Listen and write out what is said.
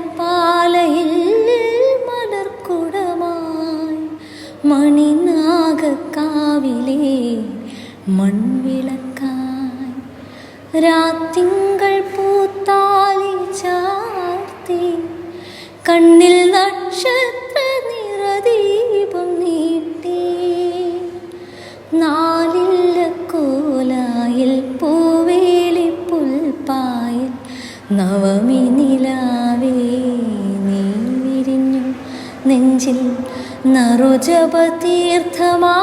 മഞ്ഞപ്പാലയിൽ മലർക്കുടമായി മണിനാഗക്കാവിലെ മൺവിളക്കായി രാത്തിങ്കൾ പൂത്താലി ചാർത്തി കണ്ണിൽ നക്ഷത്ര നിറദീപം നീട്ടി നാലില്ല കോലായിൽ പൂവേലി പുൽപ്പായിൽ നവമി നിലാവേ നീ വിരിഞ്ഞു നെഞ്ചിൽ നറുജപ തീർത്ഥമാ